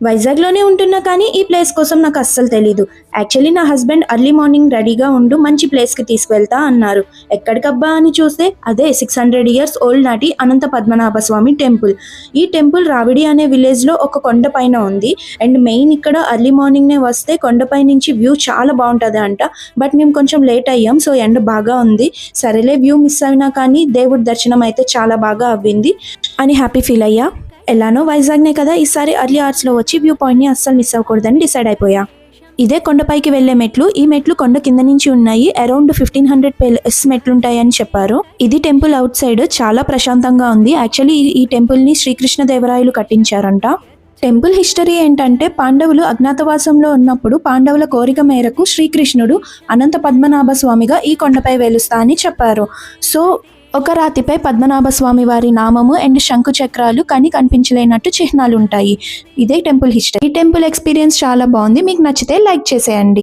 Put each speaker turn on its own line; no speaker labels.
వైజాగ్లోనే ఉంటున్నా కానీ ఈ ప్లేస్ కోసం నాకు అస్సలు తెలీదు. యాక్చువల్లీ నా హస్బెండ్ ఎర్లీ మార్నింగ్ రెడీగా ఉండు మంచి ప్లేస్కి తీసుకువెళ్తా అన్నారు. ఎక్కడికబ్బా అని చూస్తే అదే 600 ఇయర్స్ ఓల్డ్ నాటి అనంత పద్మనాభ స్వామి టెంపుల్. ఈ టెంపుల్ రావిడి అనే విలేజ్లో ఒక కొండ పైన ఉంది. అండ్ మెయిన్ ఇక్కడ ఎర్లీ మార్నింగ్నే వస్తే కొండపై నుంచి వ్యూ చాలా బాగుంటుంది అంట. బట్ మేము కొంచెం లేట్ అయ్యాం, సో ఎండ బాగా ఉంది. సరేలే వ్యూ మిస్ అయినా కానీ దేవుడి దర్శనం అయితే చాలా బాగా అవ్వింది అని హ్యాపీ ఫీల్ అయ్యా. ఎలానో వైజాగ్నే కదా, ఈసారి ఎర్లీ అవర్స్లో వచ్చి వ్యూ పాయింట్ని అస్సలు మిస్ అవ్వకూడదని డిసైడ్ అయిపోయా. ఇదే కొండపైకి వెళ్లే మెట్లు. ఈ మెట్లు కొండ కింద నుంచి ఉన్నాయి. అరౌండ్ 1500 ప్లస్ మెట్లు ఉంటాయని చెప్పారు. ఇది టెంపుల్ అవుట్ సైడ్ చాలా ప్రశాంతంగా ఉంది. యాక్చువల్లీ ఈ టెంపుల్ని శ్రీకృష్ణదేవరాయలు కట్టించారంట. టెంపుల్ హిస్టరీ ఏంటంటే పాండవులు అజ్ఞాతవాసంలో ఉన్నప్పుడు పాండవుల కోరిక మేరకు శ్రీకృష్ణుడు అనంత పద్మనాభ స్వామిగా ఈ కొండపై వెలుస్తా అని చెప్పారు. సో ఒక రాతిపై పద్మనాభ స్వామి వారి నామము అండ్ శంకు చక్రాలు కానీ కనిపించలేనట్టు చిహ్నాలు ఉంటాయి. ఇదే టెంపుల్ హిస్టరీ. ఈ టెంపుల్ ఎక్స్పీరియన్స్ చాలా బాగుంది. మీకు నచ్చితే లైక్ చేసేయండి.